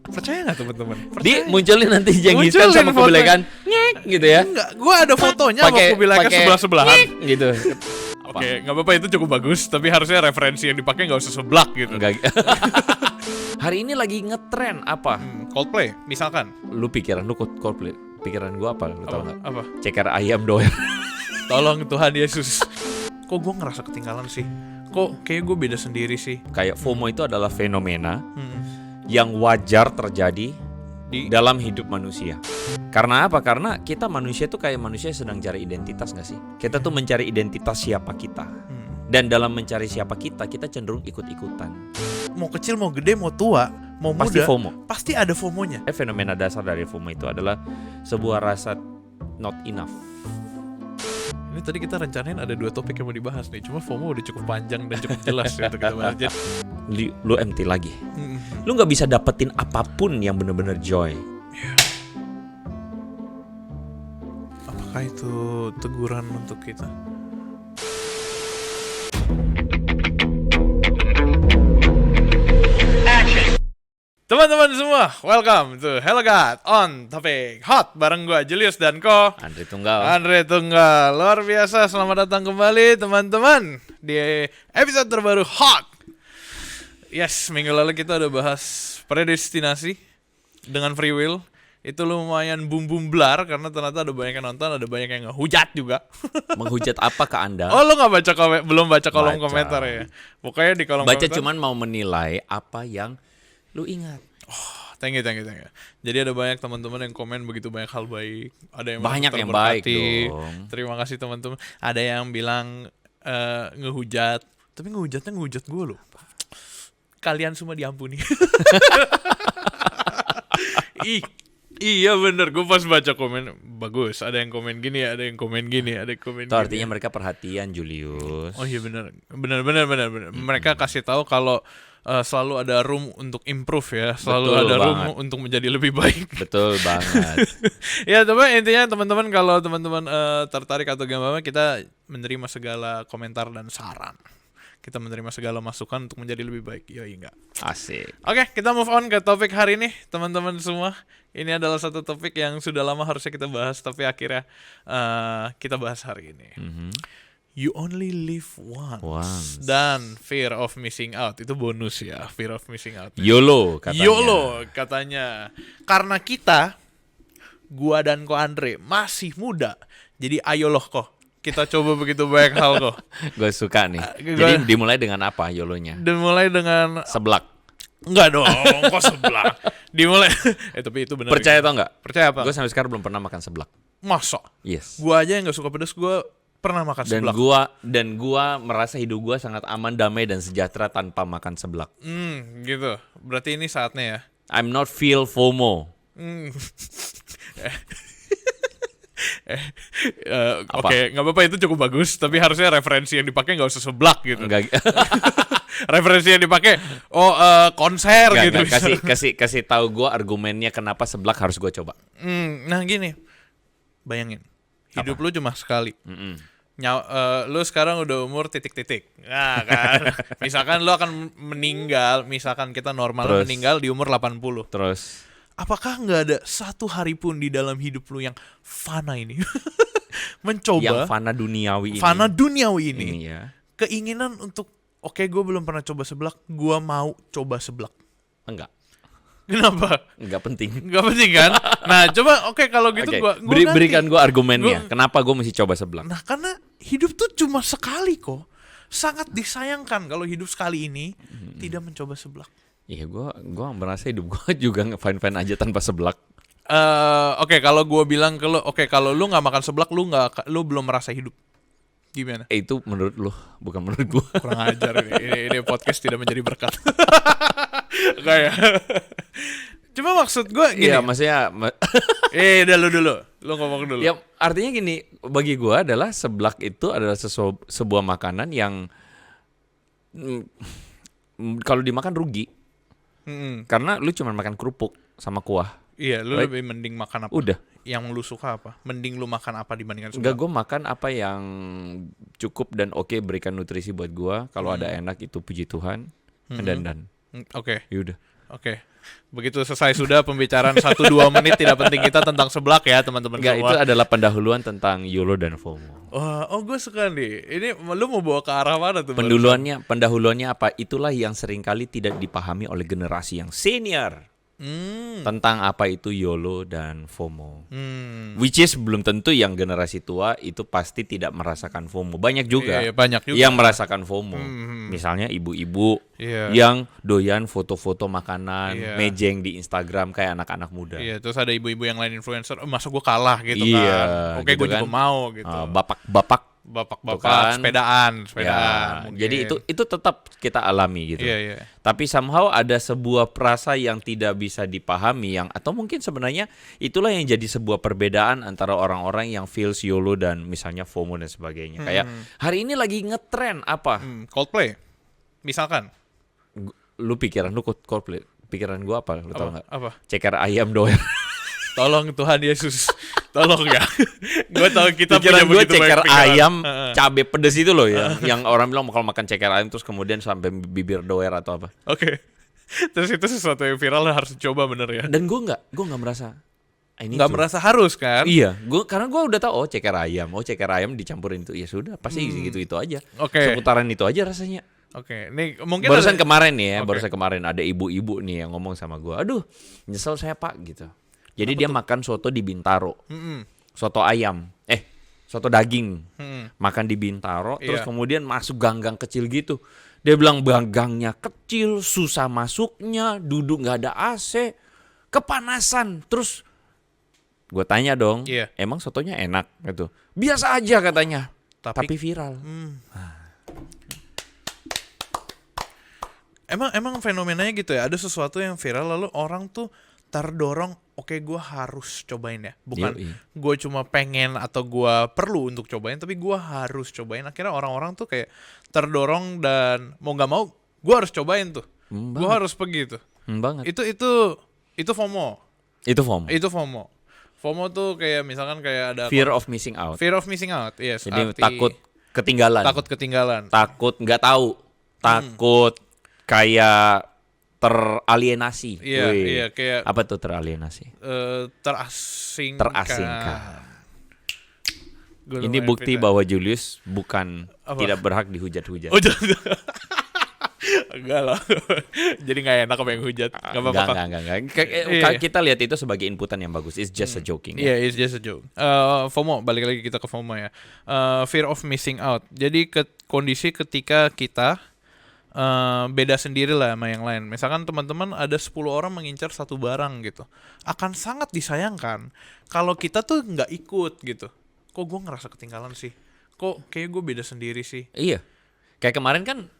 Percaya nggak teman-teman? Munculin nanti Jenghis Khan sama Kubilai Khan, ngek gitu ya. Enggak, gue ada fotonya sama Kubilai Khan sebelah-sebelahan. Gitu. Oke, nggak apa-apa, itu cukup bagus. Tapi harusnya referensi yang dipakai nggak usah seblak gitu. Enggak. Hari ini lagi ngetren apa? Coldplay, misalkan. Lu pikiran lu Coldplay, pikiran gua apa? Lu tahu nggak? Apa? Ceker ayam doer. Tolong Tuhan Yesus. Kok gue ngerasa ketinggalan sih? Kok kayak gue beda sendiri sih? Kayak FOMO itu adalah fenomena yang wajar terjadi dalam hidup manusia. Karena apa? Karena kita manusia tuh kayak manusia sedang cari identitas gak sih? Kita tuh mencari identitas siapa kita. Dan dalam mencari siapa kita cenderung ikut-ikutan. Mau kecil, mau gede, mau tua, mau Pasti muda, FOMO. pasti ada FOMO-nya. Fenomena dasar dari FOMO itu adalah sebuah rasa not enough. Ini tadi kita rencanain ada 2 topik yang mau dibahas nih. Cuma FOMO udah cukup panjang dan cukup jelas untuk kita bahas. Lu empty lagi. Lu gak bisa dapetin apapun yang bener-bener joy. Apakah itu teguran untuk kita? Teman-teman semua, welcome to Hello God on Topic Hot bareng gue Julius dan Ko Andre Tunggal. Luar biasa, selamat datang kembali teman-teman di episode terbaru Hot. Yes, minggu lalu kita udah bahas predestinasi dengan free will. Itu lumayan boom blar karena ternyata ada banyak yang nonton, ada banyak yang ngehujat juga. Menghujat apa ke Anda? Oh, lu nggak belum baca kolom komentar ya? Pokoknya di kolom komentar. Baca cuman mau menilai apa yang lu ingat. Oh, thank you. Jadi ada banyak teman-teman yang komen begitu banyak hal baik. Ada yang banyak yang baik dong. Terima kasih teman-teman. Ada yang bilang ngehujat, tapi ngehujat gue loh. Kalian semua diampuni. Iya bener, gue pas baca komen bagus. Ada yang komen gini, ada yang komen gini, ada yang komen itu gini. Artinya mereka perhatian, Julius. Oh iya bener. Mereka kasih tahu kalau selalu ada room untuk improve ya, selalu Betul ada room banget. untuk menjadi lebih baik. Betul banget. Ya tapi intinya teman-teman, kalau teman-teman tertarik atau gimana, kita menerima segala komentar dan saran. Kita menerima segala masukan untuk menjadi lebih baik. Yoi enggak? Asik. Oke, kita move on ke topik hari ini, teman-teman semua. Ini adalah satu topik yang sudah lama harusnya kita bahas, tapi akhirnya kita bahas hari ini. You only live once. Dan fear of missing out. Itu bonus ya, fear of missing out. YOLO katanya. Karena kita, gua dan Ko Andre masih muda. Jadi ayo loh Ko, kita coba begitu banyak hal Ko. Gue suka nih. Jadi dimulai dengan apa YOLO-nya? Dimulai dengan seblak. Enggak dong, kok seblak. Dimulai. Tapi itu benar. Percaya atau enggak? Percaya apa? Gue sampai sekarang belum pernah makan seblak. Masa? Yes. Gua aja yang enggak suka pedas, gua pernah makan seblak. Dan gua merasa hidup gua sangat aman, damai dan sejahtera tanpa makan seblak. Gitu. Berarti ini saatnya ya. I'm not feel FOMO. Oke, nggak apa-apa, itu cukup bagus. Tapi harusnya referensi yang dipakai nggak usah seblak gitu. Enggak. Referensi yang dipakai konser gitu. Kasih tahu gue argumennya kenapa seblak harus gue coba. Nah gini, bayangin hidup lu cuma sekali. Lu sekarang udah umur titik-titik. Nah kan, misalkan lu akan meninggal, misalkan kita normal meninggal di umur 80. Terus apakah nggak ada satu hari pun di dalam hidup lu yang fana ini? Mencoba yang fana duniawi ini ya. Keinginan untuk gue belum pernah coba seblak, gue mau coba seblak. Enggak. Kenapa? Enggak penting kan? Nah coba kalau gitu berikan gue argumennya kenapa gue mesti coba seblak. Nah karena hidup tuh cuma sekali kok. Sangat disayangkan kalau hidup sekali ini tidak mencoba seblak. Iya, gue merasa hidup gue juga fine aja tanpa seblak. Kalau gue bilang ke lo, kalau lu nggak makan seblak, lu belum merasa hidup. Gimana? Itu menurut lo, bukan menurut gue. Kurang ajar ini podcast tidak menjadi berkat. Kayak. Cuma maksud gue gini. Iya, maksudnya. Udah lu dulu, lu ngomong dulu. Ya, artinya gini, bagi gue adalah seblak itu adalah sebuah makanan yang kalau dimakan rugi. Karena lu cuma makan kerupuk sama kuah. Iya, lu lebih mending makan apa? Udah. Yang lu suka apa? Mending lu makan apa dibandingkan seblak? Enggak, gue makan apa yang cukup dan oke, berikan nutrisi buat gue. Kalau ada enak itu puji Tuhan. Dan. Oke. Yaudah. Oke. Begitu selesai sudah pembicaraan 1-2 menit tidak penting kita tentang seblak ya teman-teman Enggak, semua. itu adalah pendahuluan tentang YOLO dan FOMO. Oh, gue suka nih. Ini lu mau bawa ke arah mana tuh? Pendahuluannya apa? Itulah yang seringkali tidak dipahami oleh generasi yang senior. Tentang apa itu YOLO dan FOMO. Which is belum tentu yang generasi tua itu pasti tidak merasakan FOMO. Banyak juga, banyak juga yang merasakan FOMO. Misalnya ibu-ibu yang doyan foto-foto makanan, mejeng di Instagram kayak anak-anak muda. Iya, terus ada ibu-ibu yang lain influencer, masa gue kalah gitu kan. Oke, gitu gue juga mau gitu. Bapak-bapak Bapak-bapak sepedaan. Ya, jadi itu tetap kita alami gitu. Iya. Tapi somehow ada sebuah perasa yang tidak bisa dipahami atau mungkin sebenarnya itulah yang jadi sebuah perbedaan antara orang-orang yang feels YOLO dan misalnya FOMO dan sebagainya. Kayak hari ini lagi ngetren apa? Coldplay. Misalkan. Lu pikiran lu Coldplay, pikiran gua apa? Lu tahu enggak? Apa? Ceker ayam doyan. Tolong Tuhan Yesus. Tolong ya. Gue tahu kita pikiran punya begitu ceker banyak pikiran. ayam cabe pedes itu loh yang orang bilang kalau makan ceker ayam terus kemudian sampai bibir doer atau apa. Oke. Terus itu sesuatu yang viral harus coba bener ya. Dan gue nggak merasa nggak merasa harus kan? Iya, karena gue udah tahu ceker ayam dicampurin itu ya sudah pasti gitu aja. Oke. Seputaran itu aja rasanya. Oke, nih mungkin barusan kemarin ada ibu-ibu nih yang ngomong sama gue, aduh nyesel saya Pak gitu. Jadi dia makan soto di Bintaro, soto ayam, soto daging, makan di Bintaro, terus kemudian masuk gang-gang kecil gitu. Dia bilang gangnya kecil, susah masuknya, duduk nggak ada AC, kepanasan. Terus gue tanya dong, emang sotonya enak gitu? Biasa aja katanya, tapi viral. Emang fenomenanya gitu ya, ada sesuatu yang viral lalu orang tuh terdorong, oke gue harus cobain ya, bukan gue cuma pengen atau gue perlu untuk cobain, tapi gue harus cobain. Akhirnya orang-orang tuh kayak terdorong dan mau nggak mau gue harus cobain tuh, gue harus pergi tuh. Banget. Itu FOMO. FOMO tuh kayak misalkan kayak ada fear of missing out. Yes. Jadi takut ketinggalan. Takut nggak tahu. Takut kayak teralienasi. Iya, kayak apa tuh teralienasi? Terasingkan. Ini bukti bahwa Julius bukan tidak berhak dihujat-hujat. Oh, enggak lah. Jadi nggak enak apa yang hujat. Enggak. Kita lihat itu sebagai inputan yang bagus. It's just a joking. Iya, it's just a joke. FOMO, balik lagi kita ke FOMO ya. Fear of missing out. Jadi kondisi ketika kita beda sendiri lah sama yang lain. Misalkan teman-teman ada 10 orang mengincar satu barang gitu. Akan sangat disayangkan kalau kita tuh nggak ikut gitu. Kok gue ngerasa ketinggalan sih? Kok kayak gue beda sendiri sih? Iya. Kayak kemarin kan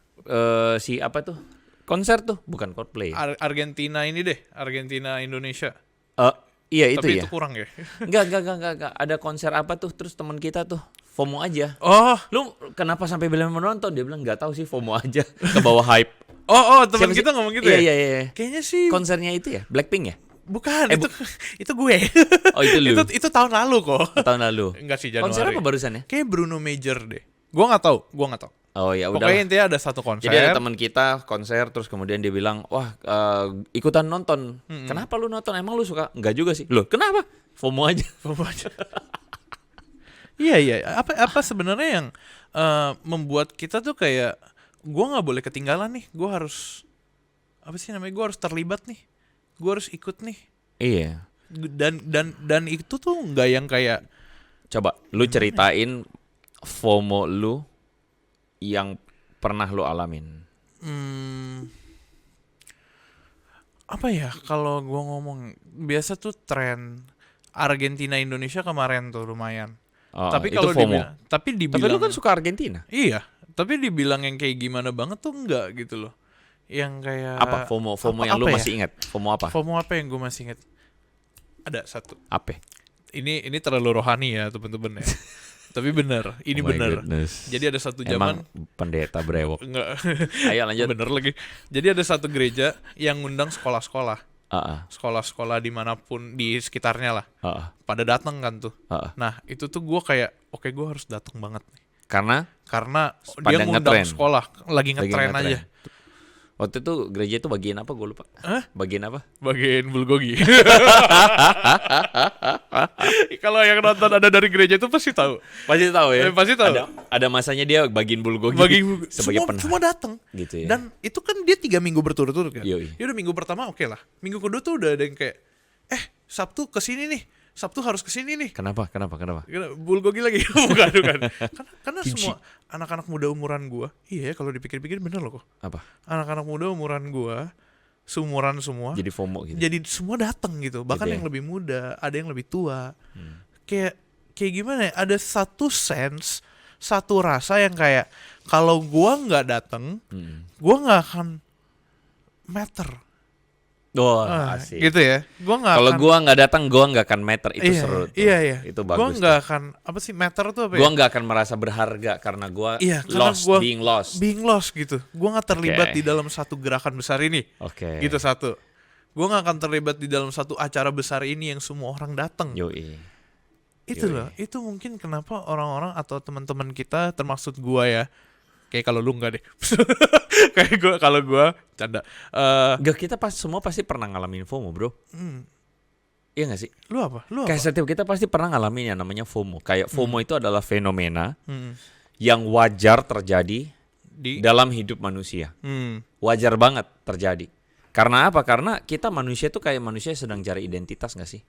si apa tuh? Konser tuh, bukan Coldplay. Argentina Indonesia. Iya itu tapi ya. Tapi itu kurang ya? Enggak. Ada konser apa tuh? Terus teman kita tuh FOMO aja. Oh, lu kenapa sampai bilang menonton? Dia bilang nggak tahu sih, FOMO aja. Ke bawah hype. Oh, teman kita ngomong gitu ya? Iya. Kayaknya sih. Konsernya itu ya, Blackpink ya? Bukan, itu gue. Oh, itu lu. itu tahun lalu kok. Tahun lalu. Enggak sih, Januari. Konser apa barusan ya? Kayak Bruno Major deh. Gua nggak tahu. Oh ya udah. Pokoknya intinya ada satu konser. Jadi ada teman kita konser terus kemudian dia bilang, "Wah, ikutan nonton." Kenapa lu nonton? Emang lu suka? Enggak juga sih. Loh, kenapa? FOMO aja. Iya. Apa sebenarnya yang membuat kita tuh kayak gue nggak boleh ketinggalan nih. Gue harus gue harus terlibat nih. Gue harus ikut nih. Iya. Dan itu tuh nggak yang kayak. Coba lu ceritain FOMO lu yang pernah lu alamin. Apa ya kalau gue ngomong biasa tuh tren Argentina Indonesia kemarin tuh lumayan. Tapi kalau dibilang, tapi lu kan suka Argentina. Iya, tapi dibilang yang kayak gimana banget tuh enggak gitu loh. Yang kayak apa FOMO yang lu masih ingat? FOMO apa? FOMO apa yang gue masih ingat? Ada satu. Apa? Ini terlalu rohani ya teman-teman ya. Tapi benar, ini benar. Jadi ada satu zaman pendeta brewok. Enggak. Ayo lanjut. Bener lagi. Jadi ada satu gereja yang ngundang sekolah-sekolah. Sekolah-sekolah dimanapun di sekitarnya lah. Pada datang kan tuh. Nah itu tuh gue kayak oke, gue harus datang banget nih. Karena dia ngundang sekolah lagi ngetren aja. Waktu itu gereja itu bagian apa gue lupa. Bagian apa? Bagian bulgogi. Kalau yang nonton ada dari gereja itu pasti tahu. Pasti tahu ya. Pasti tahu. Ada masanya dia bagian bulgogi. Sebagai semua datang. Gitu ya. Dan itu kan dia 3 minggu berturut-turut kan. Yoi. Ya udah minggu pertama oke lah. Minggu kedua tuh udah ada yang kayak Sabtu kesini nih. Sabtu harus kesini nih. Kenapa? Bulgogi lagi. bukan. Karena semua anak-anak muda umuran gua. Iya, kalau dipikir-pikir bener loh kok. Apa? Anak-anak muda umuran gua, seumuran semua. Jadi FOMO gitu. Jadi semua datang gitu. Bahkan Gitu ya? yang lebih muda, ada yang lebih tua. Kayak gimana ya? Ada satu sense, satu rasa yang kayak kalau gua nggak datang, gua nggak akan matter. Oh, asik. Gitu ya. Gua nggak. Kalau gua nggak datang, gua nggak akan matter. Itu seru. Tuh. Iya. Itu bagus. Gua nggak akan matter tuh apa ya? Gua nggak akan merasa berharga karena gua being lost. Being lost gitu. Gua nggak terlibat di dalam satu gerakan besar ini. Oke. Gitu satu. Gua nggak akan terlibat di dalam satu acara besar ini yang semua orang datang. Yoi. Itu loh. Itu mungkin kenapa orang-orang atau teman-teman kita, termasuk gua ya. Kayak kalau lu enggak deh. Kayak kalau gua canda. Gak, kita semua pasti pernah ngalamin FOMO, bro. Iya gak sih? Lu apa? Kayak setiap kita pasti pernah ngalamin yang namanya FOMO. Kayak FOMO itu adalah fenomena yang wajar terjadi dalam hidup manusia. Wajar banget terjadi. Karena apa? Karena kita manusia tuh kayak manusia sedang cari identitas gak sih?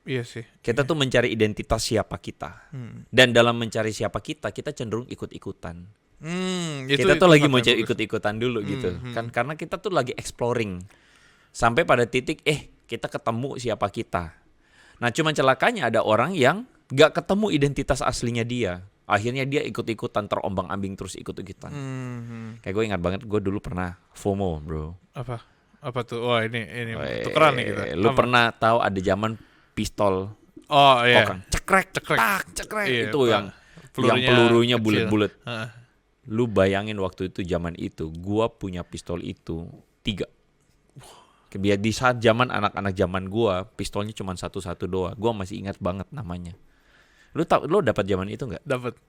Iya sih. Kita tuh mencari identitas siapa kita. Dan dalam mencari siapa kita cenderung ikut-ikutan. Kita tuh lagi mau ikut-ikutan dulu gitu kan, karena kita tuh lagi exploring sampai pada titik kita ketemu siapa kita. Nah cuman celakanya ada orang yang gak ketemu identitas aslinya dia, akhirnya dia ikut-ikutan, terombang-ambing terus ikut-ikutan. Kayak gue ingat banget, gue dulu pernah FOMO, bro. Apa tuh? Wah ini tukeran nih kita. Lu pernah tahu ada zaman pistol? Oh iya. Kokang. Cekrek. Iya, itu yang pelurunya bulat-bulat. Lu bayangin waktu itu, zaman itu gua punya pistol itu 3. Biar di saat zaman anak-anak zaman gua pistolnya cuma satu doang. Gua masih ingat banget namanya. Lu dapat zaman itu enggak? Dapat.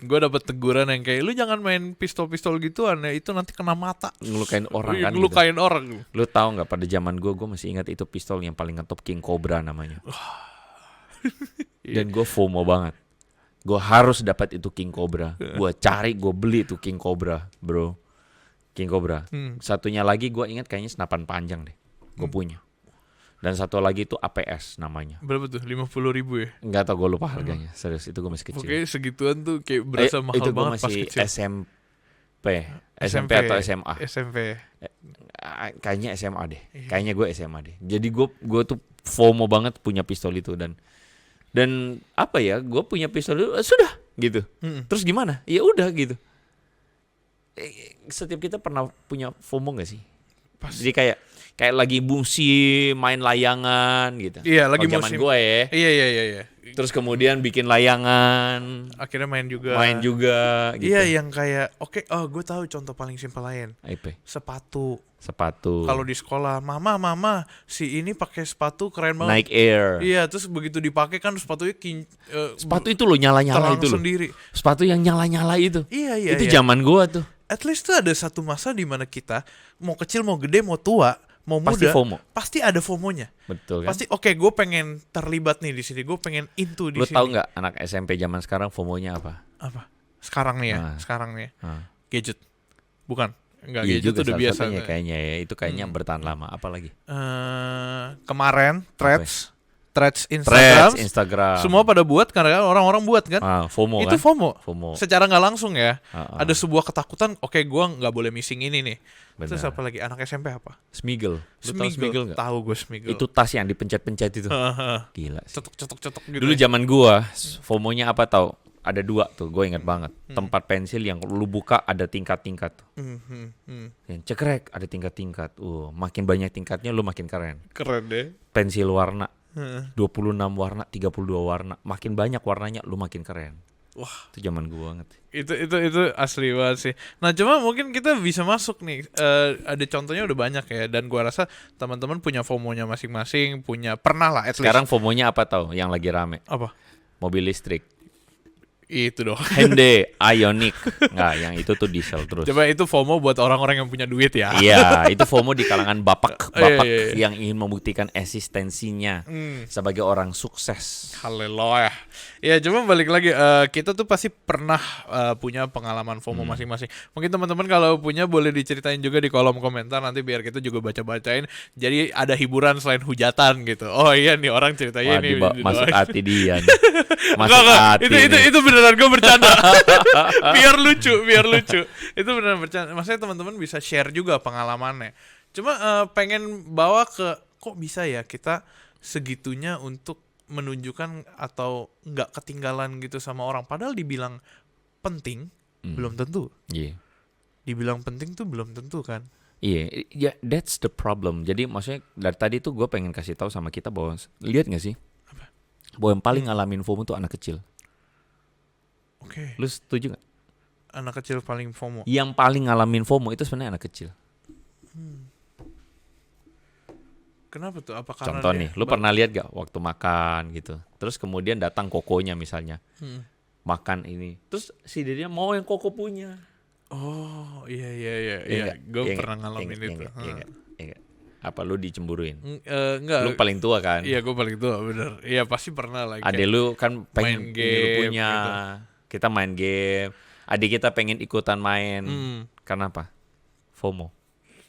Gua dapat teguran yang kayak lu jangan main pistol-pistol gituan ya, itu nanti kena mata. Ngelukain orang kan. Ngelukain gitu. Orang. Lu tahu enggak, pada zaman gua masih ingat itu pistol yang paling ngetop King Cobra namanya. Dan gua FOMO banget. Gue harus dapat itu King Cobra. Gue cari, gue beli itu King Cobra, bro. King Cobra. Satunya lagi gue ingat kayaknya senapan panjang deh. Gue punya. Dan satu lagi itu APS namanya. Berapa tuh? 50.000 ya? Enggak tau, gue lupa harganya. Serius, itu gue masih kecil. Oke, segituan tuh kayak berasa mahal itu banget pas kecil. Itu gue masih SMP atau SMA. SMP. Kayaknya SMA deh. Kayaknya gue SMA deh. Jadi gue tuh FOMO banget punya pistol itu. Dan apa ya, gue punya pistol itu sudah gitu. Terus gimana? Ya udah gitu. Setiap kita pernah punya FOMO gak sih? Jadi kayak lagi musim main layangan gitu. Iya, lagi musim. Zaman gue ya. Iya. Terus kemudian bikin layangan. Akhirnya main juga gitu. Iya, yang kayak gue tahu contoh paling simpel lain. Sepatu. Kalau di sekolah, mama, si ini pakai sepatu keren banget. Nike Air. Iya, terus begitu dipakai kan sepatunya sepatu itu loh nyala-nyala itu loh. Sendiri. Sepatu yang nyala-nyala itu. Iya. Itu zaman gue tuh. At least tuh ada satu masa di mana kita mau kecil, mau gede, mau tua, mau pasti muda, FOMO. Pasti ada FOMO-nya. Betul kan? Pasti gue pengen terlibat nih di sini, gue pengen into di sini. Lu tahu nggak anak SMP zaman sekarang FOMO-nya apa? Apa? Sekarang nih ya, gadget. Bukan? Enggak, iya gadget juga, udah biasa kayaknya ya. Itu kayaknya bertahan lama. Apalagi? Kemarin Threads Instagram. Semua pada buat karena orang-orang buat kan. FOMO itu kan? FOMO. Secara nggak langsung ya. Ada sebuah ketakutan. Oke, gue nggak boleh missing ini nih. Benar. Terus apa lagi? Anak SMP apa? Smiggle. Lu tahu Smiggle nggak? Tahu gue Smiggle. Itu tas yang dipencet-pencet itu. Gila sih. Cetok gitu. Dulu zaman gue FOMO-nya apa tahu? Ada 2 tuh, gue ingat banget. Tempat pensil yang lu buka ada tingkat-tingkat tuh. Yang cekrek ada tingkat-tingkat. Makin banyak tingkatnya lu makin keren. Keren deh. Pensil warna 26 warna, 32 warna. Makin banyak warnanya lu makin keren. Wah, itu zaman gue banget. Itu asli banget sih. Nah, cuma mungkin kita bisa masuk nih. Ada contohnya udah banyak ya. Dan gue rasa teman-teman punya FOMO-nya masing-masing, pernah lah at least. Sekarang FOMO-nya apa tahu yang lagi rame? Apa? Mobil listrik. Itu dong. Hyundai Ioniq. Nggak, yang itu tuh diesel terus. Coba itu FOMO buat orang-orang yang punya duit ya. Iya, itu FOMO di kalangan bapak Iya. yang ingin membuktikan eksistensinya sebagai orang sukses. Haleluya. Ya, cuma balik lagi, kita tuh pasti pernah punya pengalaman FOMO masing-masing. Mungkin teman-teman kalau punya boleh diceritain juga di kolom komentar, nanti biar kita juga baca-bacain. Jadi ada hiburan selain hujatan gitu. Oh iya nih orang ceritanya Wah, ini masuk doang. hati dia nih. Masuk Enggak. hati Itu beneran gue bercanda. biar lucu. Itu beneran bercanda. Maksudnya teman-teman bisa share juga pengalamannya. Cuma pengen bawa ke kok bisa ya kita segitunya untuk menunjukkan atau nggak ketinggalan gitu sama orang. Padahal dibilang penting belum tentu. Iya. Dibilang penting tuh belum tentu kan. Iya, ya that's the problem. Jadi maksudnya dari tadi tuh gue pengen kasih tahu sama kita bahwa lihat nggak sih, bahwa yang paling ngalamin FOMO tuh anak kecil. Oke. Lu setuju nggak? Anak kecil paling FOMO. Yang paling ngalamin FOMO itu sebenarnya anak kecil. Kenapa tuh? Apa karena Contoh nih, lu pernah lihat gak waktu makan gitu, terus kemudian datang kokonya misalnya, makan ini, terus si dirinya mau yang koko punya. Oh iya. Gue pernah ngalamin itu. Iya. Apa lu dicemburuin? Enggak. Lu paling tua kan? Iya, gue paling tua, bener. Iya, pasti pernah lah. Adek lu kan pengen main game lu punya, gitu. kita main game. Adik kita pengen ikutan main. Karena apa? FOMO.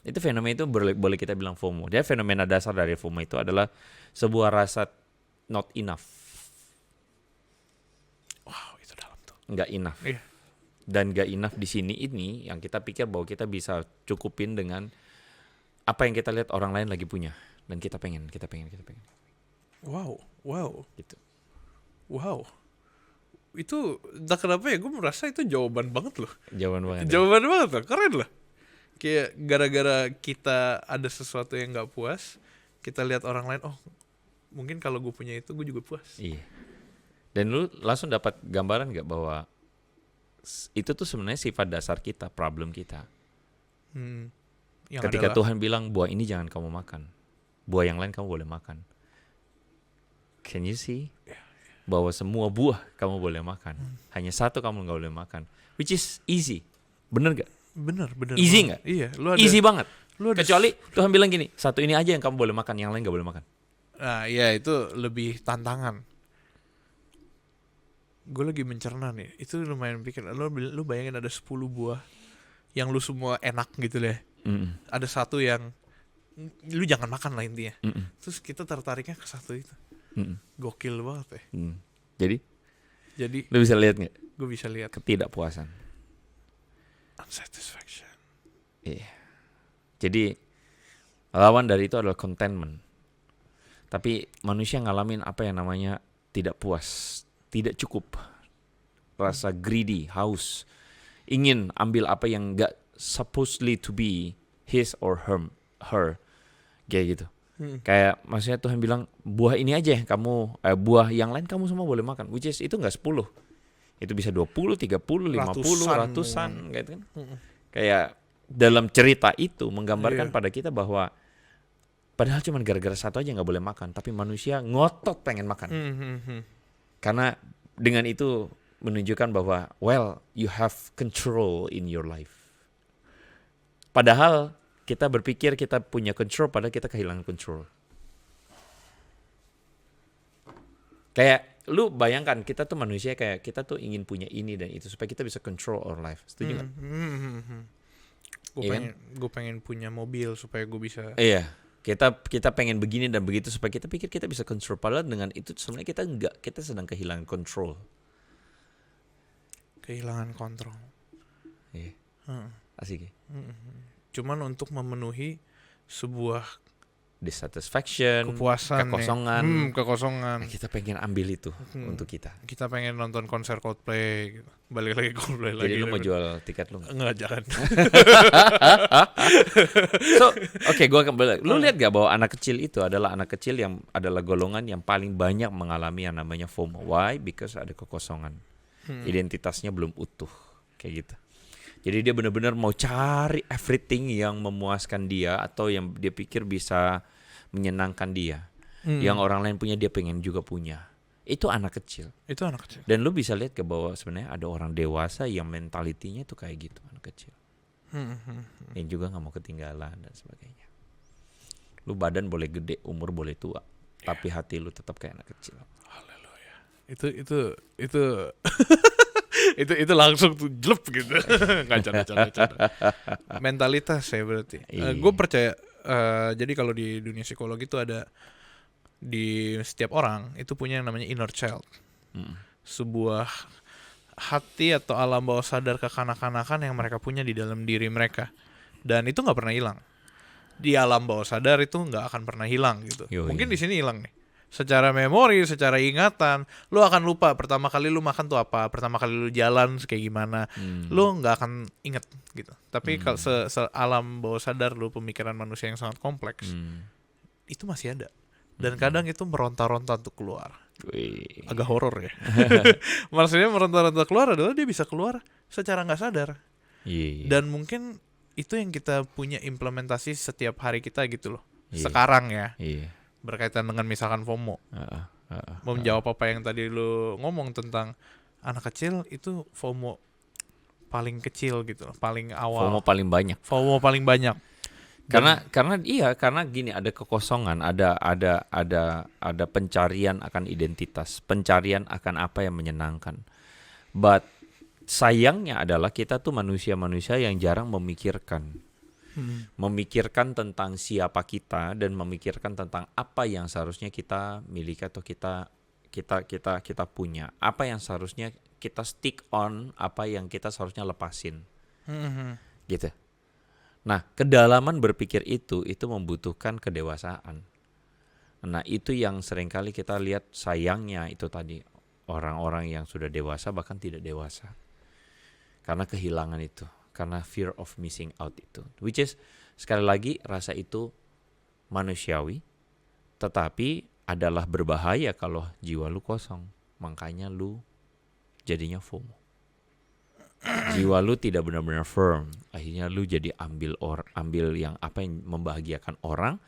Itu fenomena itu boleh kita bilang FOMO. Dia fenomena dasar dari FOMO itu adalah sebuah rasa not enough. Wow, itu dalam tuh. Nggak enough. Iya. Dan nggak enough di sini ini yang kita pikir bahwa kita bisa cukupin dengan apa yang kita lihat orang lain lagi punya, dan kita pengen. Wow. Gitu. Wow. Itu entah kenapa ya gue merasa itu jawaban banget loh. Jawaban banget. Jawaban banget loh, keren loh. Kayak gara-gara kita ada sesuatu yang gak puas, kita lihat orang lain, oh mungkin kalau gue punya itu gue juga puas. Iya. Dan lu langsung dapat gambaran gak bahwa itu tuh sebenarnya sifat dasar kita, problem kita. Yang Ketika adalah, Tuhan bilang buah ini jangan kamu makan, buah yang lain kamu boleh makan. Can you see? Bahwa semua buah kamu boleh makan, hanya satu kamu gak boleh makan, which is easy. Bener gak? Bener. Easy nggak? Iya. Easy banget. Lu ada Kecuali Tuhan bilang gini, satu ini aja yang kamu boleh makan, yang lain gak boleh makan. Nah iya, itu lebih tantangan. Gue lagi mencerna nih, itu lumayan pikir. Lu bayangin ada 10 buah yang lu semua enak gitu deh. Ada satu yang lu jangan makan lah intinya. Terus kita tertariknya ke satu itu. Gokil banget ya. Jadi lu bisa lihat nggak? Gue bisa lihat Ketidakpuasan. unsatisfaction. Iya. Jadi lawan dari itu adalah contentment. Tapi manusia ngalamin apa yang namanya tidak puas, tidak cukup, rasa greedy, haus, ingin ambil apa yang gak supposedly to be his or her, kayak gitu. Kayak maksudnya Tuhan bilang buah ini aja yang kamu, buah yang lain kamu semua boleh makan, which is itu gak 10. Itu bisa 20, 30, 50, ratusan gitu kan. Kayak dalam cerita itu menggambarkan pada kita bahwa padahal cuma gara-gara satu aja gak boleh makan, tapi manusia ngotot pengen makan. Karena dengan itu menunjukkan bahwa well, you have control in your life. Padahal kita berpikir kita punya control, padahal kita kehilangan control. Kayak lu bayangkan kita tuh manusia, kayak kita tuh ingin punya ini dan itu supaya kita bisa control our life. Setuju nggak? Gue pengen punya mobil supaya gue bisa. Iya, kita pengen begini dan begitu supaya kita pikir kita bisa control. Padahal dengan itu sebenarnya kita sedang kehilangan control. Kehilangan kontrol. Iya. Asik ya. Cuman untuk memenuhi sebuah dissatisfaction, kepuasan, kekosongan. Kita pengen ambil itu untuk kita. Kita pengen nonton konser Coldplay, gitu. Balik lagi Coldplay lagi. Jadi lu mau jual tiket lu? Enggak, jangan. So, gua kembali. Lu lihat gak bahwa anak kecil itu adalah anak kecil yang adalah golongan yang paling banyak mengalami yang namanya FOMO. Why? Because ada kekosongan. Identitasnya belum utuh, kayak gitu. Jadi dia benar-benar mau cari everything yang memuaskan dia atau yang dia pikir bisa menyenangkan dia. Yang orang lain punya dia pengen juga punya. itu anak kecil. Itu anak kecil. Dan lu bisa lihat ke bawah sebenarnya ada orang dewasa yang mentalitinya itu kayak gitu, anak kecil. Yang juga nggak mau ketinggalan dan sebagainya. Lu badan boleh gede, umur boleh tua, tapi hati lu tetap kayak anak kecil. Haleluya. Itu itu langsung tuh jelep gitu. Ngaca. Mentalitas ya berarti. Gue percaya jadi kalau di dunia psikologi itu ada di setiap orang itu punya yang namanya inner child. Sebuah hati atau alam bawah sadar kekanak-kanakan yang mereka punya di dalam diri mereka. Dan itu nggak pernah hilang. Di alam bawah sadar itu nggak akan pernah hilang gitu. Mungkin di sini hilang nih. Secara memori, secara ingatan, lu akan lupa pertama kali lu makan tuh apa, pertama kali lu jalan kayak gimana, lu nggak akan inget gitu. Tapi kalau alam bawah sadar lu, pemikiran manusia yang sangat kompleks, itu masih ada. Dan kadang itu meronta-ronta untuk keluar. Agak horor ya. Maksudnya meronta-ronta keluar adalah dia bisa keluar secara nggak sadar. Dan mungkin itu yang kita punya implementasi setiap hari kita gitu loh. Sekarang ya. Berkaitan dengan misalkan FOMO. Mau menjawab apa yang tadi lu ngomong tentang anak kecil, itu FOMO paling kecil gitu, paling awal. FOMO paling banyak. Karena gini, ada kekosongan, ada pencarian akan identitas, pencarian akan apa yang menyenangkan. But sayangnya adalah kita tuh manusia-manusia yang jarang memikirkan tentang siapa kita dan memikirkan tentang apa yang seharusnya kita miliki atau kita punya, apa yang seharusnya kita stick on, apa yang kita seharusnya lepasin, gitu. Nah, kedalaman berpikir itu membutuhkan kedewasaan. Nah, itu yang seringkali kita lihat, sayangnya itu tadi, orang-orang yang sudah dewasa bahkan tidak dewasa karena kehilangan itu. Karena fear of missing out itu. Which is, sekali lagi, rasa itu manusiawi, tetapi adalah berbahaya kalau jiwa lu kosong. Makanya lu jadinya FOMO. Jiwa lu tidak benar-benar firm. Akhirnya lu jadi ambil yang apa yang membahagiakan orang,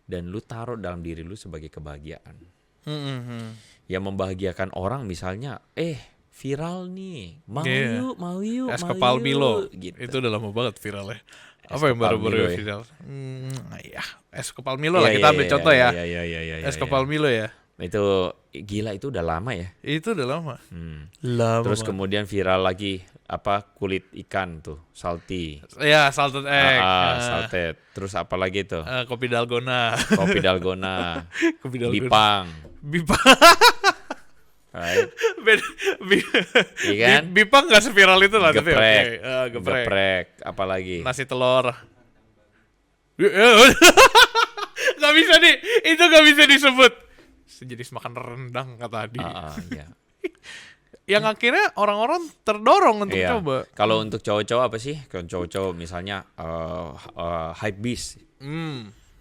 dan lu taruh dalam diri lu sebagai kebahagiaan. Yang membahagiakan orang misalnya, viral nih, mau yuk, es kepal Milo gitu. Itu udah lama banget viral ya. Apa yang baru-baru viral? Es kepal Milo lah, kita ambil contoh ya. Es kepal Milo ya. Itu gila, itu udah lama ya. Itu udah lama. Terus kemudian viral lagi kulit ikan tuh, salty. Ya, salted egg. Salted. Terus apa lagi tuh? Kopi dalgona. Bipang. Right. Iya kan? Bipang nggak seviral itu lah. Geprek. Apalagi? Nasi telur. Gak bisa nih. Itu gak bisa disebut. Sejenis makan rendang kata Adi. Iya. Yang akhirnya orang-orang terdorong untuk coba. Kalau untuk cowok-cowok apa sih? Kalau cowok-cowok misalnya hypebeast.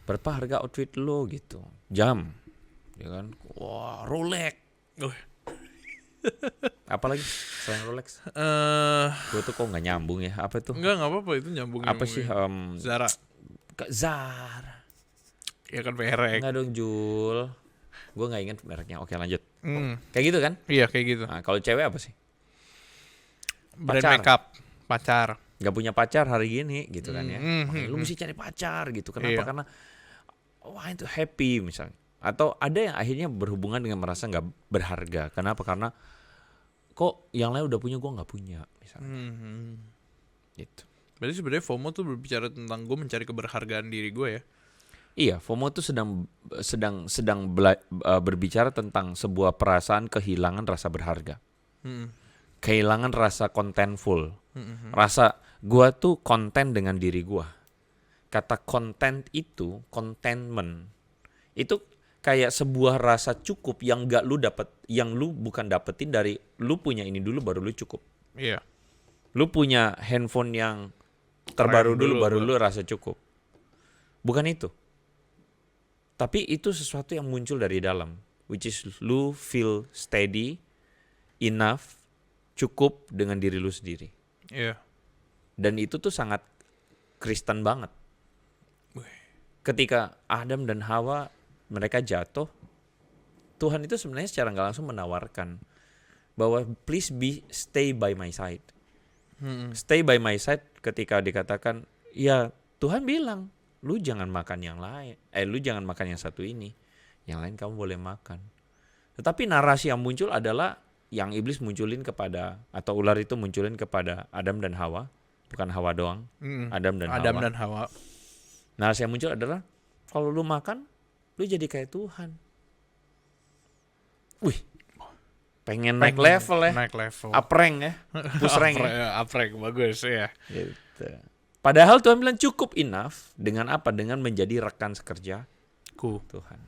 Berapa harga outfit lo gitu? Jam, ya kan? Wah, Rolex. Apalagi selain Rolex? Gue tuh kok nggak nyambung ya? Apa tuh? Nggak apa-apa, itu nyambung. Apa sih? Zara. Zara. Ya kan merek. Nggak dong, Jul. Gue nggak ingat mereknya. Oke, lanjut. Kayak gitu kan? Iya, kayak gitu. Nah, kalau cewek apa sih? Brand makeup. Pacar. Gak punya pacar hari gini gitu kan ya. Lu mesti cari pacar gitu. Kenapa? Karena itu happy misalnya. Atau ada yang akhirnya berhubungan dengan merasa gak berharga. Kenapa? Karena kok yang lain udah punya, gue gak punya misalnya. Gitu. Berarti sebenarnya FOMO tuh berbicara tentang gue mencari keberhargaan diri gue ya. Iya, FOMO tuh sedang berbicara tentang sebuah perasaan kehilangan rasa berharga. Kehilangan rasa contentful. Rasa gue tuh konten dengan diri gue. Kata content itu, contentment, itu kayak sebuah rasa cukup yang gak lu dapet, yang lu bukan dapetin dari lu punya ini dulu baru lu cukup. Iya. Lu punya handphone yang terbaru dulu baru lu rasa cukup. Bukan itu. Tapi itu sesuatu yang muncul dari dalam, which is lu feel steady enough, cukup dengan diri lu sendiri. Iya. Dan itu tuh sangat Kristen banget. Ketika Adam dan Hawa mereka jatuh, Tuhan itu sebenarnya secara nggak langsung menawarkan bahwa please stay by my side. Stay by my side ketika dikatakan, ya Tuhan bilang, lu jangan makan yang lain. Lu jangan makan yang satu ini. Yang lain kamu boleh makan. Tetapi narasi yang muncul adalah yang iblis munculin kepada, atau ular itu munculin kepada Adam dan Hawa. Bukan Hawa doang, Adam dan Hawa. Narasi yang muncul adalah, kalau lu makan, lu jadi kayak Tuhan. Wih, pengen naik level ya. Naik level. Uprank ya. Push rank ya. Uprank, bagus ya. Gitu. Padahal Tuhan bilang cukup enough. Dengan apa? Dengan menjadi rekan sekerjaku Tuhan.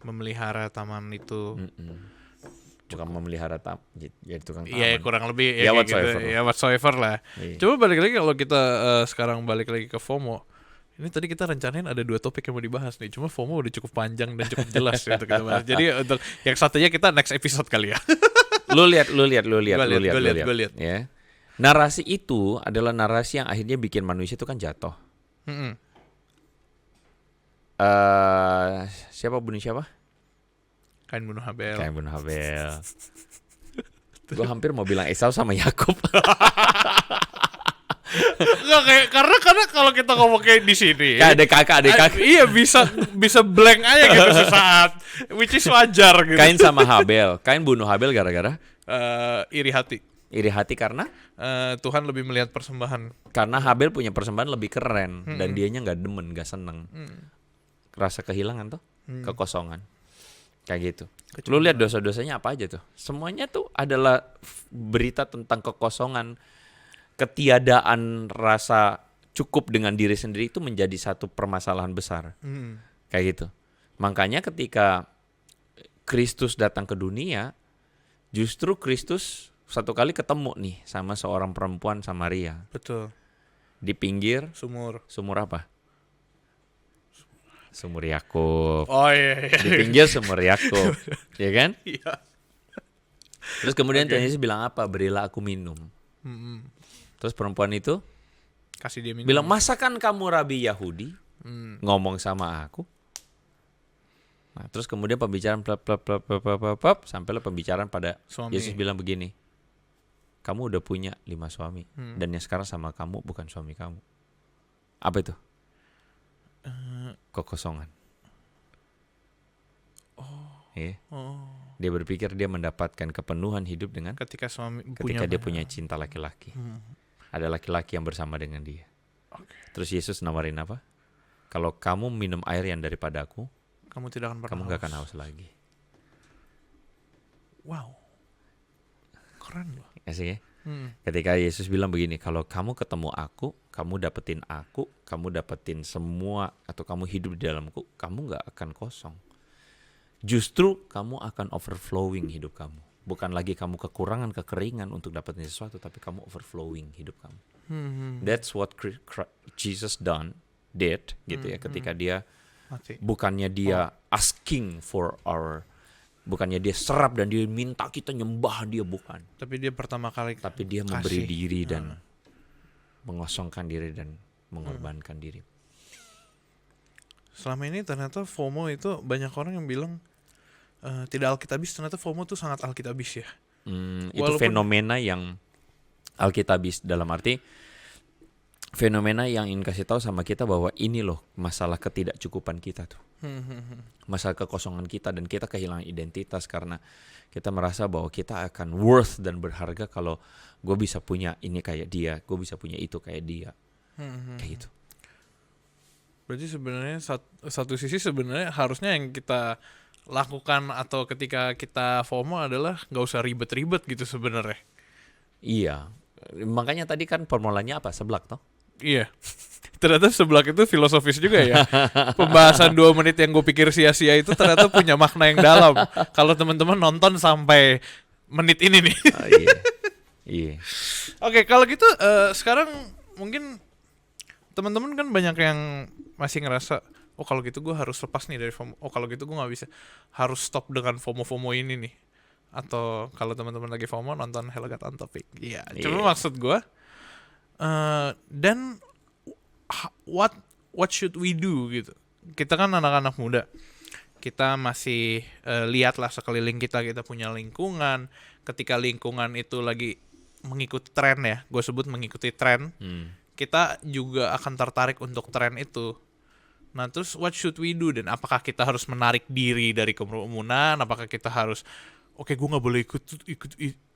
Memelihara taman itu. Bukan memelihara jadi tukang taman. Iya, kurang lebih ya whatsoever. Gitu. Ya whatsoever lah. Iya. Coba balik lagi kalau kita sekarang balik lagi ke FOMO. Ini tadi kita rencanain ada 2 topik yang mau dibahas nih. Cuma FOMO udah cukup panjang dan cukup jelas untuk kita bahas. Jadi untuk yang satunya kita next episode kali ya. Lu lihat. Ya. Narasi itu adalah narasi yang akhirnya bikin manusia itu kan jatuh. Siapa bunuh siapa? Kain bunuh Habel. Gue hampir mau bilang Esau sama Yakub. Nggak, karena kalau kita ngomong kayak di sini, adik kakak. Iya, bisa blank aja gitu sesaat, which is wajar gitu. Kain sama Habel. Kain bunuh Habel gara-gara iri hati. Iri hati karena Tuhan lebih melihat persembahan. Karena Habel punya persembahan lebih keren dan dianya nggak demen, nggak seneng. Rasa kehilangan tuh, kekosongan. Kayak gitu. Lu lihat dosa-dosanya apa aja tuh? Semuanya tuh adalah berita tentang kekosongan, ketiadaan rasa cukup dengan diri sendiri itu menjadi satu permasalahan besar. Kayak gitu. Makanya ketika Kristus datang ke dunia, justru Kristus satu kali ketemu nih sama seorang perempuan Samaria. Betul. Di pinggir sumur apa? Sumur Yakub. Oh iya. Di pinggir sumur Yakub. Ya kan? Iya. Terus kemudian Tuhan Yesus bilang apa? Berilah aku minum. Terus perempuan itu kasih dia minum. Bilang, masakan kamu Rabi Yahudi ngomong sama aku? Nah, terus kemudian pembicaraan sampailah pembicaraan pada suami. Yesus bilang begini, kamu udah punya 5 suami dan yang sekarang sama kamu bukan suami kamu. Apa itu? Kekosongan. Dia berpikir dia mendapatkan kepenuhan hidup dengan ketika dia punya cinta laki-laki. Ada laki-laki yang bersama dengan dia. Terus Yesus nawarin apa? Kalau kamu minum air yang daripada aku, kamu tidak akan pernah kamu gak akan haus lagi. Wow, keren loh. Asik ya? Ketika Yesus bilang begini, kalau kamu ketemu aku, kamu dapetin semua, atau kamu hidup di dalamku, kamu gak akan kosong. Justru kamu akan overflowing hidup kamu. Bukan lagi kamu kekeringan untuk dapetin sesuatu, tapi kamu overflowing hidup kamu. That's what Jesus did gitu ya, ketika dia bukannya dia asking for bukannya dia serap dan dia minta kita nyembah dia, bukan. Tapi dia pertama kali memberi diri dan mengosongkan diri dan mengorbankan diri. Selama ini ternyata FOMO itu banyak orang yang bilang tidak alkitabis, ternyata FOMO itu sangat alkitabis ya. Itu fenomena yang alkitabis, dalam arti fenomena yang ingin kasih tahu sama kita bahwa ini loh masalah ketidakcukupan kita tuh. Masalah kekosongan kita, dan kita kehilangan identitas karena kita merasa bahwa kita akan worth dan berharga kalau gue bisa punya ini kayak dia, gue bisa punya itu kayak dia. Kayak gitu. Berarti sebenarnya satu sisi sebenarnya harusnya yang kita lakukan atau ketika kita FOMO adalah nggak usah ribet-ribet gitu sebenarnya. Iya, makanya tadi kan formulanya apa? Seblak toh? Iya. Ternyata seblak itu filosofis juga ya. Pembahasan 2 menit yang gue pikir sia-sia itu ternyata punya makna yang dalam. Kalau teman-teman nonton sampai menit ini nih. Iya. Oke, kalau gitu sekarang mungkin teman-teman kan banyak yang masih ngerasa, oh kalau gitu gue harus lepas nih dari FOMO. Oh kalau gitu gue nggak bisa, harus stop dengan FOMO ini nih. Atau kalau teman-teman lagi FOMO nonton Hello God on Topic. Iya. Cuma maksud gue, dan what should we do gitu? Kita kan anak-anak muda. kita masih lihatlah sekeliling kita punya lingkungan. Ketika lingkungan itu lagi mengikuti tren ya, gue sebut mengikuti tren, kita juga akan tertarik untuk tren itu. Nah terus what should we do? Dan apakah kita harus menarik diri dari kerumunan? Apakah kita harus gue nggak boleh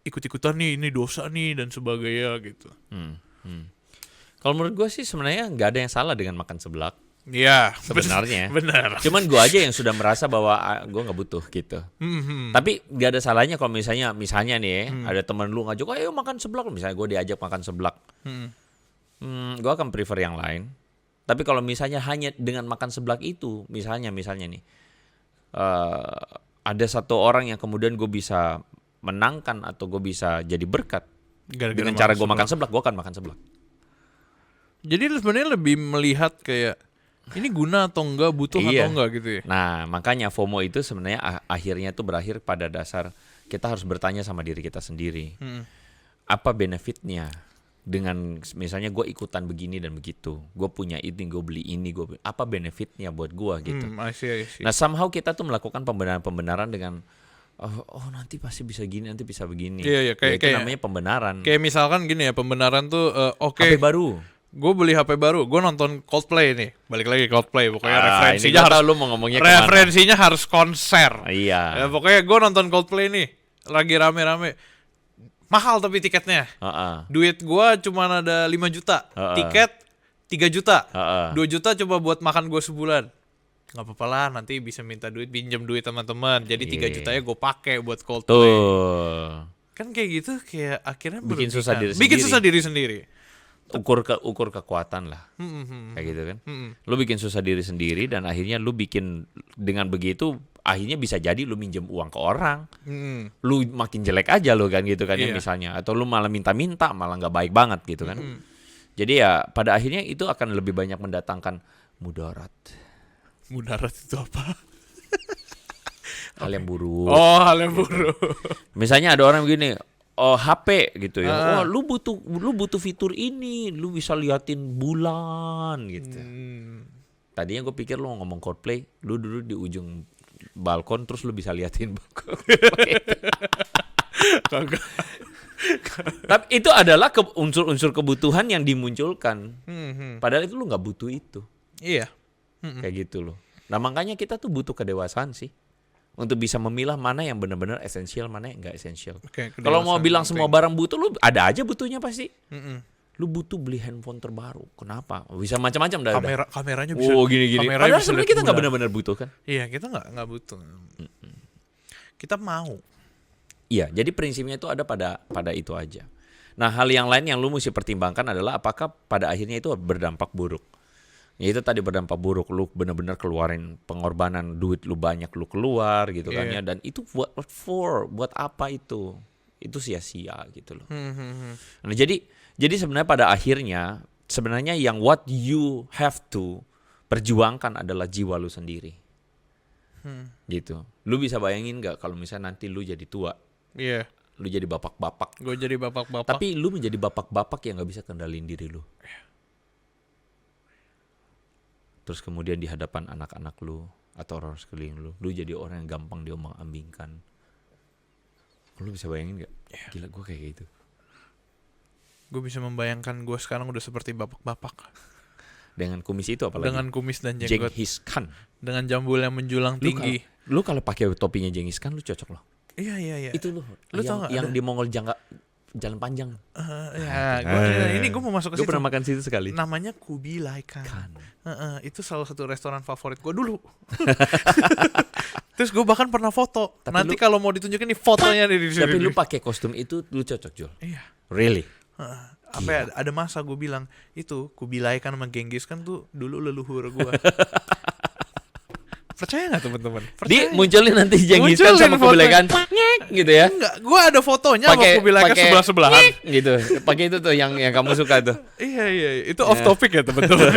ikut-ikutan nih, ini dosa nih dan sebagainya gitu. Kalau menurut gue sih sebenarnya nggak ada yang salah dengan makan seblak. Iya, sebenarnya. Benar. Cuman gue aja yang sudah merasa bahwa gue nggak butuh gitu. Tapi nggak ada salahnya kalau misalnya nih ada teman lu ngajak, ayo makan seblak. Misalnya gue diajak makan seblak, gue akan prefer yang lain. Tapi kalau misalnya hanya dengan makan seblak itu, misalnya nih, ada satu orang yang kemudian gue bisa menangkan atau gue bisa jadi berkat dengan cara gue makan seblak, gue akan makan seblak. Jadi sebenarnya lebih melihat kayak ini guna atau enggak, butuh atau enggak gitu ya. Nah, makanya FOMO itu sebenarnya akhirnya itu berakhir pada dasar kita harus bertanya sama diri kita sendiri. Apa benefitnya dengan misalnya gue ikutan begini dan begitu. Gue punya ini, gue beli ini, apa benefitnya buat gue gitu. I see. Nah, somehow kita tuh melakukan pembenaran dengan nanti pasti bisa gini, nanti bisa begini. Iya, itu namanya pembenaran. Kayak misalkan gini ya, pembenaran tuh HP baru. Gue beli HP baru, gue nonton Coldplay nih, balik lagi Coldplay, pokoknya referensinya harus, lu mau ngomongnya referensinya harus konser. Iya. Ya, pokoknya gue nonton Coldplay nih, lagi rame-rame, mahal tapi tiketnya, duit gue cuma ada 5 juta, tiket 3 juta, 2 juta coba buat makan gue sebulan, nggak apa-apa lah, nanti bisa minta duit, pinjam duit teman-teman, jadi 3 jutanya gue pakai buat Coldplay. Tuh. Kan kayak gitu, kayak akhirnya bikin susah diri sendiri. Ukur kekuatan lah, kayak gitu kan. Lu bikin susah diri sendiri dan akhirnya lu bikin dengan begitu akhirnya bisa jadi lu minjem uang ke orang, lu makin jelek aja lu kan gitu kan ya misalnya, atau lu malah minta-minta malah nggak baik banget gitu kan. Jadi ya pada akhirnya itu akan lebih banyak mendatangkan mudarat. Mudarat itu apa? Hal yang buruk. Oh, hal yang buruk. Misalnya ada orang begini. HP gitu ya. Lu butuh fitur ini, lu bisa liatin bulan gitu. Tadinya gue pikir lu ngomong Coldplay, lu duduk di ujung balkon terus lu bisa liatin balkon. Tapi itu adalah unsur-unsur kebutuhan yang dimunculkan. Padahal itu lu nggak butuh itu. Iya. Kayak gitu loh. Nah makanya kita tuh butuh kedewasaan sih. Untuk bisa memilah mana yang benar-benar esensial, mana yang nggak esensial. Kalau mau bilang semua barang butuh, lu ada aja butuhnya pasti. Lu butuh beli handphone terbaru, kenapa? Bisa macam-macam dah. Kameranya bisa. Gini-gini. Padahal sebenarnya kita nggak benar-benar butuh kan? Iya, kita nggak butuh. Kita mau. Iya, jadi prinsipnya itu ada pada itu aja. Nah, hal yang lain yang lu mesti pertimbangkan adalah apakah pada akhirnya itu berdampak buruk. Ya itu tadi berdampak buruk, lu benar-benar keluarin pengorbanan, duit lu banyak lu keluar gitu kan ya, dan itu buat apa itu sia-sia gitu loh. Nah jadi sebenarnya pada akhirnya sebenarnya yang what you have to perjuangkan adalah jiwa lu sendiri. Gitu. Lu bisa bayangin nggak kalau misalnya nanti lu jadi tua? Iya. Lu jadi bapak-bapak. Gue jadi bapak-bapak. Tapi lu menjadi bapak-bapak yang nggak bisa kendalin diri lu. Terus kemudian di hadapan anak-anak lu atau orang sekeliling lu jadi orang yang gampang diomong-ambingkan. Lu bisa bayangin gak? Gila gue kayak gitu. Gue bisa membayangkan gue sekarang udah seperti bapak-bapak. Dengan kumis itu apalagi? Dengan kumis dan jenggot. Genghis Khan. Dengan jambul yang menjulang tinggi. Lu kalau pakai topinya Genghis Khan lu cocok loh. Iya. Itu lu tau gak? Yang di Mongol jalan panjang. Ini gue mau masuk ke situ. Gue pernah makan situ sekali. Namanya Kubilai Khan. Itu salah satu restoran favorit gue dulu. Terus gue bahkan pernah foto. Tapi nanti kalau mau ditunjukin nih fotonya di sini. Tapi lu pakai kostum itu lu cocok, Jul. Iya. Really? Ada masa gue bilang itu Kubilai Khan sama Genghis Khan tuh dulu leluhur gue. Percaya gak teman-teman? Munculin nanti Genghis Khan sama Kubilai Khan gitu ya? Enggak, gue ada fotonya sama Kubilai Khan sebelah-sebelahan. Gitu, pakai itu tuh yang kamu suka tuh. Iya, itu off topic ya teman-teman.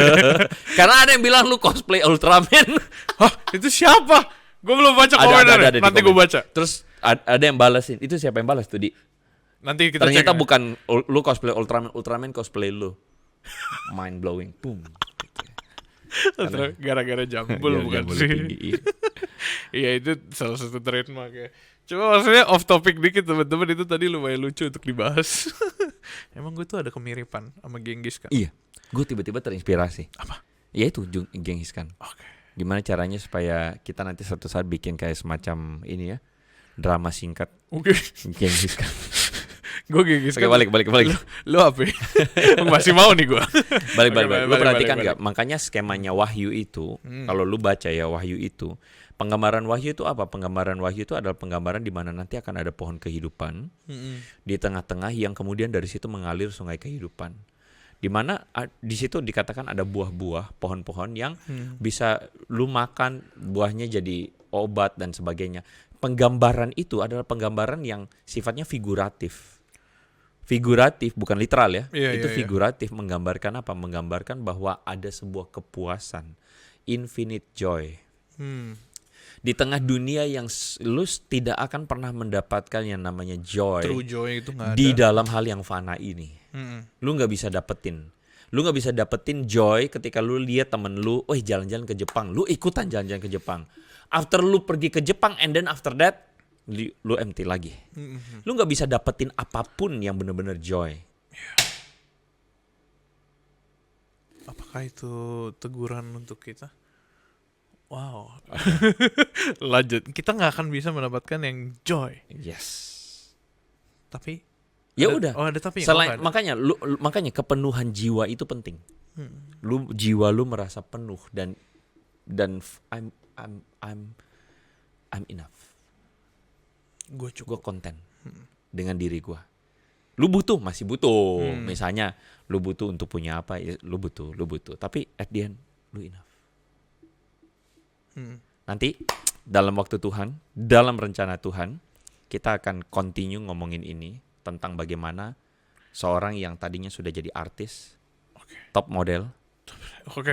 Karena ada yang bilang lu cosplay Ultraman. Hah, itu siapa? Gue belum baca komennya. Nanti gue baca. Terus ada yang balasin. Itu siapa yang balas tuh di? Nanti kita ternyata cek, bukan lu cosplay Ultraman cosplay lu. Mind blowing. Boom. Gara-gara jambul bukan sih. Iya itu salah satu trademark ya. Cuma maksudnya off topic dikit teman-teman, itu tadi lumayan lucu untuk dibahas. Emang gue tuh ada kemiripan sama Genghis Khan. Iya, gue tiba-tiba terinspirasi. Apa? Ya itu Genghis Khan. Oke. Gimana caranya supaya kita nanti suatu saat bikin kayak semacam ini ya, drama singkat Oke. Genghis Khan. Gue Genghis Oke, Khan. balik. Lu apa? Masih mau nih gue. Balik. Oke, Lu perhatikan nggak? Makanya skemanya Wahyu itu, kalau lu baca ya Wahyu itu, penggambaran Wahyu itu apa? Penggambaran Wahyu itu adalah penggambaran di mana nanti akan ada pohon kehidupan di tengah-tengah yang kemudian dari situ mengalir sungai kehidupan. Di mana di situ dikatakan ada buah-buah, pohon-pohon yang bisa lu makan buahnya jadi obat dan sebagainya. Penggambaran itu adalah penggambaran yang sifatnya figuratif. Figuratif bukan literal ya. Itu figuratif menggambarkan apa? Menggambarkan bahwa ada sebuah kepuasan, infinite joy. Di tengah dunia yang lu tidak akan pernah mendapatkan yang namanya joy. True joy itu nggak ada. Di dalam hal yang fana ini. Lu nggak bisa dapetin. Lu nggak bisa dapetin joy ketika lu lihat temen lu, jalan-jalan ke Jepang. Lu ikutan jalan-jalan ke Jepang. After lu pergi ke Jepang and then after that lu empty lagi. Lu nggak bisa dapetin apapun yang benar-benar joy. Apakah itu teguran untuk kita? Wow. Lanjut. Kita nggak akan bisa mendapatkan yang joy. Yes. Tapi ya udah. Oh ada tapi. Selain makanya kepenuhan jiwa itu penting. Jiwa lu merasa penuh dan I'm enough. Gue konten dengan diri gue. Lu masih butuh. Misalnya lu butuh untuk punya apa, ya, lu butuh. Tapi at the end lu enough. Nanti dalam waktu Tuhan, dalam rencana Tuhan, kita akan continue ngomongin ini tentang bagaimana seorang yang tadinya sudah jadi artis, top model,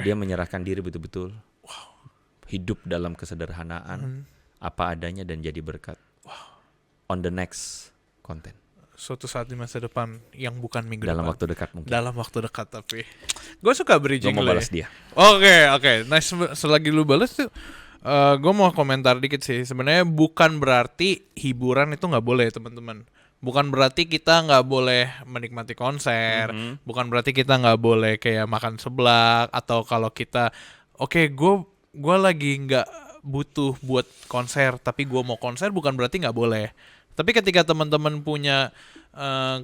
dia menyerahkan diri betul-betul, hidup dalam kesederhanaan, apa adanya dan jadi berkat. On the next content. Suatu saat di masa depan yang bukan minggu dalam depan. Waktu dekat mungkin. Dalam waktu dekat tapi. Gue suka bridging lu. Gue mau balas dia. Oke. Nice. Selagi lu balas tuh, gue mau komentar dikit sih. Sebenarnya bukan berarti hiburan itu nggak boleh teman-teman. Bukan berarti kita nggak boleh menikmati konser. Bukan berarti kita nggak boleh kayak makan seblak atau kalau kita, gue lagi nggak butuh buat konser tapi gue mau konser, bukan berarti nggak boleh. Tapi ketika teman-teman punya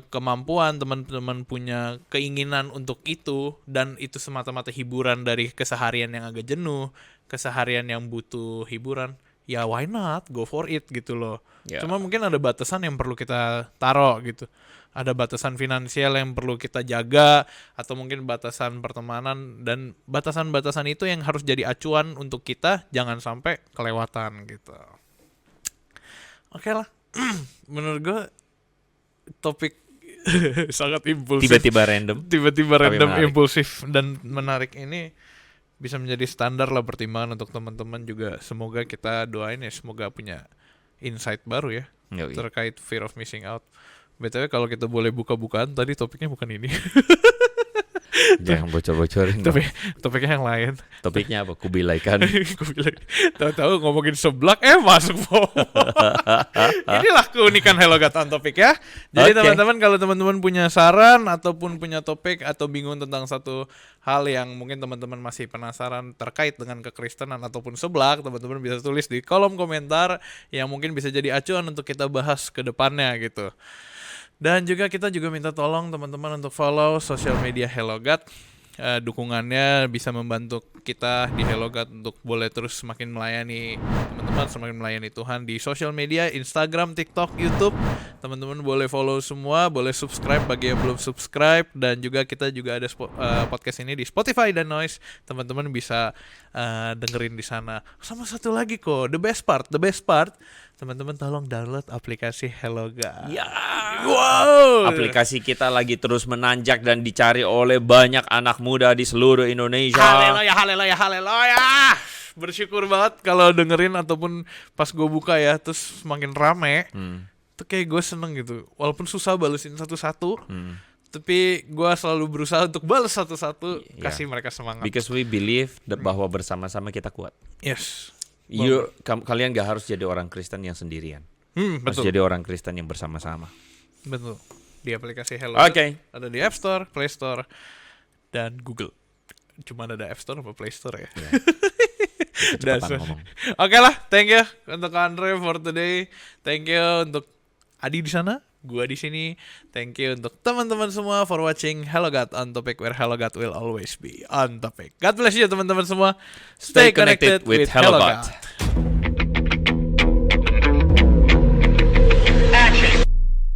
kemampuan, teman-teman punya keinginan untuk itu, dan itu semata-mata hiburan dari keseharian yang agak jenuh, keseharian yang butuh hiburan, ya why not, go for it gitu loh. Cuma mungkin ada batasan yang perlu kita taruh gitu. Ada batasan finansial yang perlu kita jaga, atau mungkin batasan pertemanan, dan batasan-batasan itu yang harus jadi acuan untuk kita jangan sampai kelewatan gitu. Oke lah. Menurut gue topik sangat impulsif, tiba-tiba random, impulsif dan menarik ini bisa menjadi standar lah pertimbangan untuk teman-teman juga. Semoga kita doain ya, semoga punya insight baru ya terkait fear of missing out. BTW kalau kita boleh buka-bukaan, tadi topiknya bukan ini. Jangan bocor-bocorin. Topiknya yang lain. Topiknya apa? Kubilaikan. Tahu-tahu ngomongin seblak, masuk po. Inilah keunikan HelloGat on Topic ya. Jadi teman-teman, kalau teman-teman punya saran ataupun punya topik atau bingung tentang satu hal yang mungkin teman-teman masih penasaran terkait dengan kekristenan ataupun seblak, teman-teman bisa tulis di kolom komentar yang mungkin bisa jadi acuan untuk kita bahas ke depannya gitu. Dan juga kita juga minta tolong teman-teman untuk follow sosial media HelloGat. Dukungannya bisa membantu kita di HelloGat untuk boleh terus semakin melayani teman-teman, semakin melayani Tuhan di sosial media, Instagram, TikTok, YouTube. Teman-teman boleh follow semua, boleh subscribe bagi yang belum subscribe, dan juga kita juga ada podcast ini di Spotify dan Noise. Teman-teman bisa dengerin di sana. Sama satu lagi kok, the best part. Teman-teman tolong download aplikasi HelloGat. Ya. Wow. Aplikasi kita lagi terus menanjak dan dicari oleh banyak anak muda di seluruh Indonesia. Haleluya. Bersyukur banget kalau dengerin ataupun pas gue buka ya, terus semakin rame. Tuh kayak gue seneng gitu. Walaupun susah balesin satu-satu. Tapi gue selalu berusaha untuk balas satu-satu, kasih mereka semangat. Because we believe bahwa bersama-sama kita kuat. Yes. Kalian gak harus jadi orang Kristen yang sendirian. Harus Betul. jadi orang Kristen yang bersama-sama. Betul. Di aplikasi Hello Oke. ada di App Store, Play Store, dan Google. Cuma ada App Store apa Play Store ya? Kecepatan ngomong. Oke lah, thank you untuk Andre for today. Thank you untuk Adi di sana, gua di sini. Thank you untuk teman-teman semua for watching Hello God on Topic, where Hello God will always be on topic. God bless you teman-teman semua. Stay connected with Hello God.